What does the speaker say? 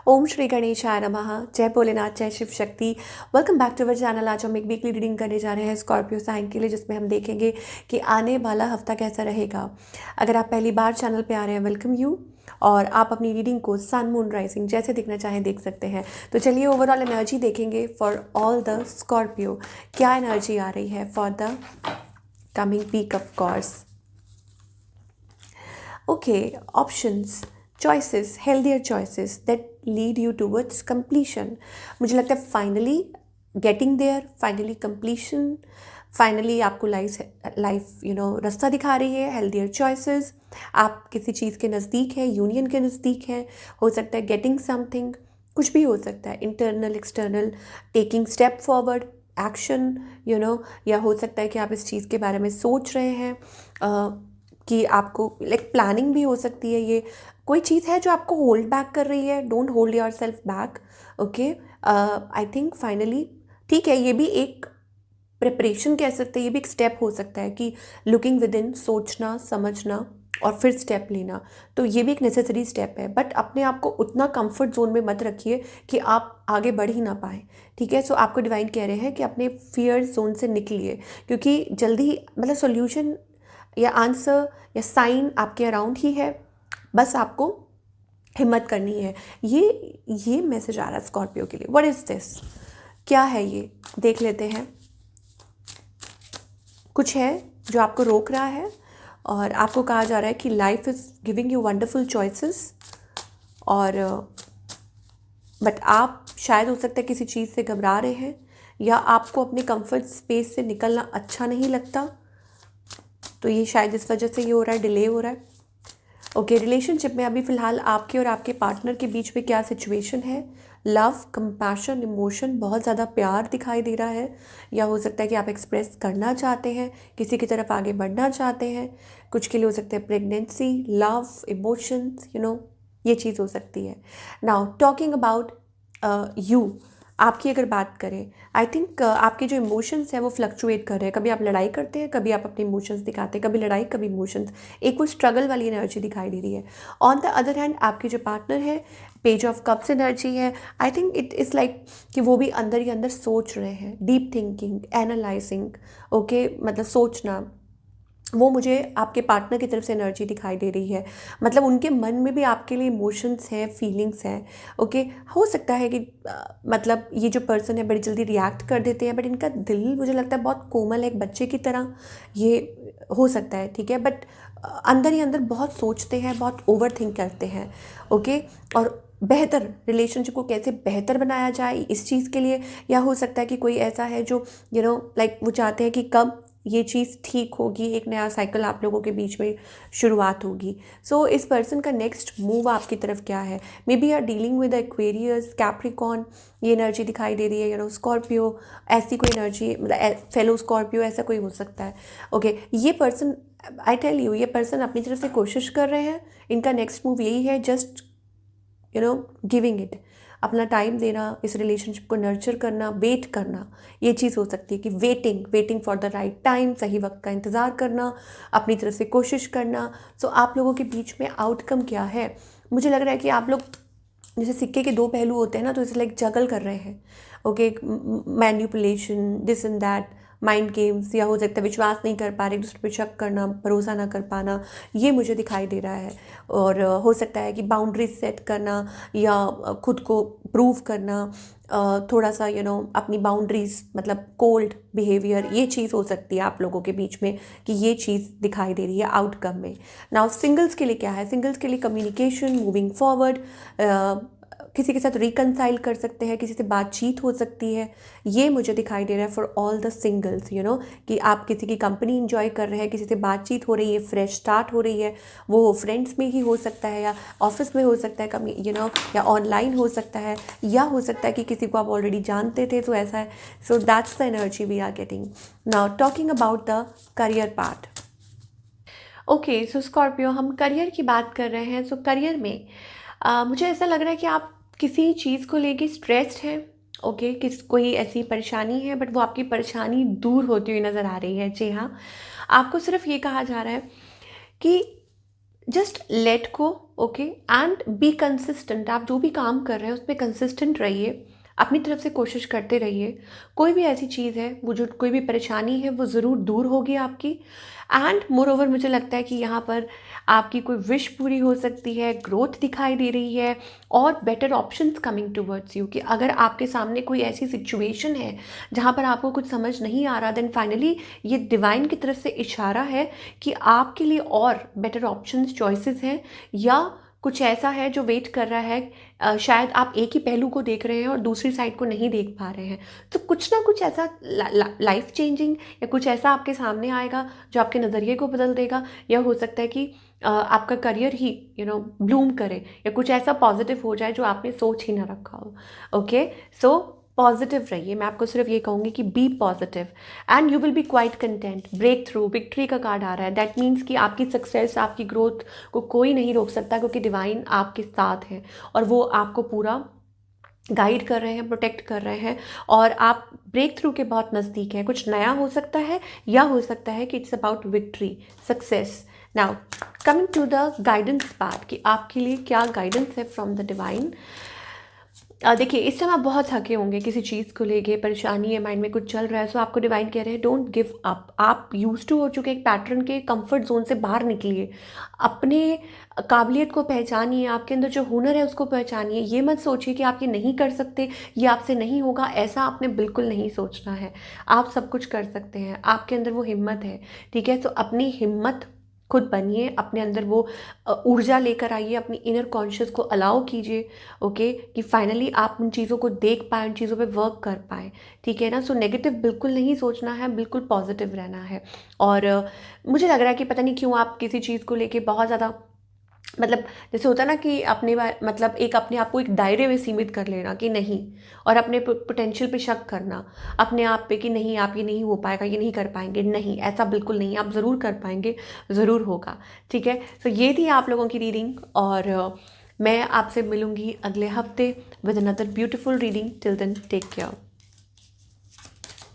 ओम श्री गणेशाय नमः। जय भोलेनाथ, जय Shiv Shakti. Welcome back to our channel. आज हम एक वीकली रीडिंग करने जा रहे हैं स्कॉर्पियो साइन के लिए, जिसमें हम देखेंगे कि आने वाला हफ्ता कैसा रहेगा। अगर आप पहली बार चैनल पे आ रहे हैं, वेलकम यू। और आप अपनी रीडिंग को सन मून राइजिंग जैसे देखना चाहें देख सकते हैं। तो चलिए ओवरऑल एनर्जी देखेंगे फॉर ऑल द स्कॉर्पियो। क्या एनर्जी आ रही है for the coming week of course. Okay, options, choices, healthier choices that lead you towards completion। मुझे लगता है finally getting there, finally completion, finally आपको लाइफ रास्ता दिखा रही है। हेल्दियर चॉइसेस, आप किसी चीज़ के नज़दीक हैं, यूनियन के नज़दीक हैं। हो सकता है गेटिंग समथिंग, कुछ भी हो सकता है, internal external, taking step forward, action या हो सकता है कि आप इस चीज़ के बारे में सोच रहे हैं कि आपको प्लानिंग भी हो सकती है। ये कोई चीज़ है जो आपको होल्ड बैक कर रही है। Don't hold your self back. Okay, I think finally ठीक है। ये भी एक प्रिपरेशन कह सकते हैं, ये भी एक स्टेप हो सकता है कि लुकिंग विद इन, सोचना समझना और फिर स्टेप लेना। तो ये भी एक नेसेसरी स्टेप है, बट अपने आप को उतना कंफर्ट जोन में मत रखिए कि आप आगे बढ़ ही ना पाए। ठीक है, सो आपको डिवाइन कह रहे हैं कि अपने फियर जोन से निकलिए, क्योंकि जल्दी सोल्यूशन या आंसर या साइन आपके अराउंड ही है। बस आपको हिम्मत करनी है। ये मैसेज आ रहा है स्कॉर्पियो के लिए। What is this? क्या है ये? देख लेते हैं। कुछ है जो आपको रोक रहा है और आपको कहा जा रहा है कि life is giving you wonderful choices, और बट आप शायद हो सकता है किसी चीज़ से घबरा रहे हैं, या आपको अपने कंफर्ट स्पेस से निकलना अच्छा नहीं लगता। तो ये शायद इस वजह से ये हो रहा है, डिले हो रहा है। ओके, रिलेशनशिप में अभी फ़िलहाल आपके और आपके पार्टनर के बीच में क्या सिचुएशन है? लव, कंपैशन, इमोशन, बहुत ज़्यादा प्यार दिखाई दे रहा है, या हो सकता है कि आप एक्सप्रेस करना चाहते हैं, किसी की तरफ आगे बढ़ना चाहते हैं। कुछ के लिए हो सकता है प्रेगनेंसी, लव, इमोशंस, ये चीज़ हो सकती है। नाउ टॉकिंग अबाउट यू, आपकी अगर बात करें, आई थिंक आपके जो इमोशंस हैं वो फ्लक्चुएट कर रहे हैं। कभी आप लड़ाई करते हैं, कभी आप अपने इमोशंस दिखाते हैं, कभी लड़ाई कभी इमोशंस। एक वो स्ट्रगल वाली एनर्जी दिखाई दे रही है। ऑन द अदर हैंड आपके जो पार्टनर है, पेज ऑफ कप्स एनर्जी है। I think it is like कि वो भी अंदर ही अंदर सोच रहे हैं, डीप थिंकिंग, एनालाइजिंग। ओके, सोचना, वो मुझे आपके पार्टनर की तरफ से एनर्जी दिखाई दे रही है। उनके मन में भी आपके लिए इमोशंस हैं, फीलिंग्स हैं। ओके, हो सकता है कि ये जो पर्सन है बड़ी जल्दी रिएक्ट कर देते हैं, बट इनका दिल मुझे लगता है बहुत कोमल है, एक बच्चे की तरह। ये हो सकता है, ठीक है, बट अंदर ही अंदर बहुत सोचते हैं, बहुत ओवर थिंक करते हैं। ओके, और बेहतर रिलेशनशिप को कैसे बेहतर बनाया जाए इस चीज़ के लिए, या हो सकता है कि कोई ऐसा है जो वो चाहते हैं कि कब ये चीज़ ठीक होगी, एक नया साइकिल आप लोगों के बीच में शुरुआत होगी। सो इस पर्सन का नेक्स्ट मूव आपकी तरफ क्या है? Maybe are dealing with Aquarius, Capricorn, ये एनर्जी दिखाई दे रही है। स्कॉर्पियो, ऐसी कोई एनर्जी, फेलो स्कॉर्पियो, ऐसा कोई हो सकता है। ओके, ये पर्सन, आई टेल यू, ये पर्सन अपनी तरफ से कोशिश कर रहे हैं। इनका नेक्स्ट मूव यही है, जस्ट गिविंग इट, अपना टाइम देना, इस रिलेशनशिप को नर्चर करना, वेट करना। ये चीज़ हो सकती है कि waiting for the right time, सही वक्त का इंतज़ार करना, अपनी तरफ से कोशिश करना। सो आप लोगों के बीच में आउटकम क्या है? मुझे लग रहा है कि आप लोग जैसे सिक्के के दो पहलू होते हैं ना, तो इसे जगल कर रहे हैं। Okay, manipulation, this and that, mind games, या हो सकता है विश्वास नहीं कर पा रहे, एक दूसरे पर शक करना, भरोसा ना कर पाना, ये मुझे दिखाई दे रहा है। और हो सकता है कि बाउंड्रीज सेट करना, या खुद को प्रूव करना, थोड़ा सा अपनी बाउंड्रीज, कोल्ड बिहेवियर, ये चीज़ हो सकती है आप लोगों के बीच में, कि ये चीज़ दिखाई दे रही है आउटकम में। नाउ सिंगल्स के लिए क्या है? सिंगल्स के लिए कम्युनिकेशन, मूविंग फॉरवर्ड, किसी के साथ रिकनसाइल कर सकते हैं, किसी से बातचीत हो सकती है। ये मुझे दिखाई दे रहा है फॉर ऑल द सिंगल्स, कि आप किसी की कंपनी इंजॉय कर रहे हैं, किसी से बातचीत हो रही है, फ्रेश स्टार्ट हो रही है। वो फ्रेंड्स में ही हो सकता है, या ऑफिस में हो सकता है, कभी या ऑनलाइन हो सकता है, या हो सकता है कि किसी को आप ऑलरेडी जानते थे, तो ऐसा है। So that's the energy we are getting. Now talking about the career part. Okay, so Scorpio, हम करियर की बात कर रहे हैं। सो करियर में मुझे ऐसा लग रहा है कि आप किसी चीज़ को लेके स्ट्रेस्ड हैं। ओके, कोई ऐसी परेशानी है, बट वो आपकी परेशानी दूर होती हुई नज़र आ रही है। जी हाँ, आपको सिर्फ ये कहा जा रहा है कि जस्ट लेट को, ओके, एंड बी कंसिस्टेंट। आप जो भी काम कर रहे हैं उसमें कंसिस्टेंट रहिए, अपनी तरफ से कोशिश करते रहिए। कोई भी ऐसी चीज़ है, वो जो कोई भी परेशानी है वो ज़रूर दूर होगी आपकी। एंड मोर ओवर मुझे लगता है कि यहाँ पर आपकी कोई विश पूरी हो सकती है, ग्रोथ दिखाई दे रही है और better options coming towards you. कि अगर आपके सामने कोई ऐसी सिचुएशन है जहाँ पर आपको कुछ समझ नहीं आ रहा, देन फाइनली ये डिवाइन की तरफ से इशारा है कि आपके लिए और बेटर ऑप्शंस, चॉइसेस हैं, या कुछ ऐसा है जो वेट कर रहा है। शायद आप एक ही पहलू को देख रहे हैं और दूसरी साइड को नहीं देख पा रहे हैं। तो कुछ ना कुछ ऐसा लाइफ चेंजिंग या कुछ ऐसा आपके सामने आएगा जो आपके नज़रिए को बदल देगा, या हो सकता है कि आपका करियर ही ब्लूम करे, या कुछ ऐसा पॉजिटिव हो जाए जो आपने सोच ही ना रखा हो। ओके, सो पॉजिटिव रहिए। मैं आपको सिर्फ ये कहूँगी कि be positive and you will be quite content. Breakthrough, victory का कार्ड आ रहा है। दैट मीन्स कि आपकी सक्सेस, आपकी ग्रोथ को कोई नहीं रोक सकता, क्योंकि डिवाइन आपके साथ है और वो आपको पूरा गाइड कर रहे हैं, प्रोटेक्ट कर रहे हैं, और आप ब्रेक थ्रू के बहुत नज़दीक हैं। कुछ नया हो सकता है, या हो सकता है कि it's about victory, success. Now coming to the guidance part, कि आपके लिए क्या गाइडेंस है फ्रॉम द डिवाइन। देखिए, इस टाइम आप बहुत थके होंगे, किसी चीज़ को लेके परेशानी है, माइंड में कुछ चल रहा है। सो आपको डिवाइन कह रहे हैं डोंट गिव अप। आप यूज टू हो चुके एक पैटर्न के, कंफर्ट जोन से बाहर निकलिए, अपने काबिलियत को पहचानिए, आपके अंदर जो हुनर है उसको पहचानिए। ये मत सोचिए कि आप ये नहीं कर सकते, ये आपसे नहीं होगा, ऐसा आपने बिल्कुल नहीं सोचना है। आप सब कुछ कर सकते हैं, आपके अंदर वो हिम्मत है, ठीक है। तो अपनी हिम्मत खुद बनिए, अपने अंदर वो ऊर्जा लेकर आइए, अपनी इनर कॉन्शियस को अलाउ कीजिए, ओके, कि फाइनली आप उन चीज़ों को देख पाए, उन चीज़ों पे वर्क कर पाए, ठीक है ना। सो नेगेटिव बिल्कुल नहीं सोचना है, बिल्कुल पॉजिटिव रहना है। और मुझे लग रहा है कि पता नहीं क्यों आप किसी चीज़ को लेके बहुत ज़्यादा, मतलब जैसे होता है ना कि अपने मतलब एक अपने आप को एक दायरे में सीमित कर लेना कि नहीं, और अपने पोटेंशियल पे शक करना अपने आप पे कि नहीं, आप ये नहीं हो पाएगा, ये नहीं कर पाएंगे। नहीं, ऐसा बिल्कुल नहीं, आप ज़रूर कर पाएंगे, ज़रूर होगा, ठीक है। तो ये थी आप लोगों की रीडिंग, और मैं आपसे मिलूंगी अगले हफ्ते with another beautiful reading. Till then take care.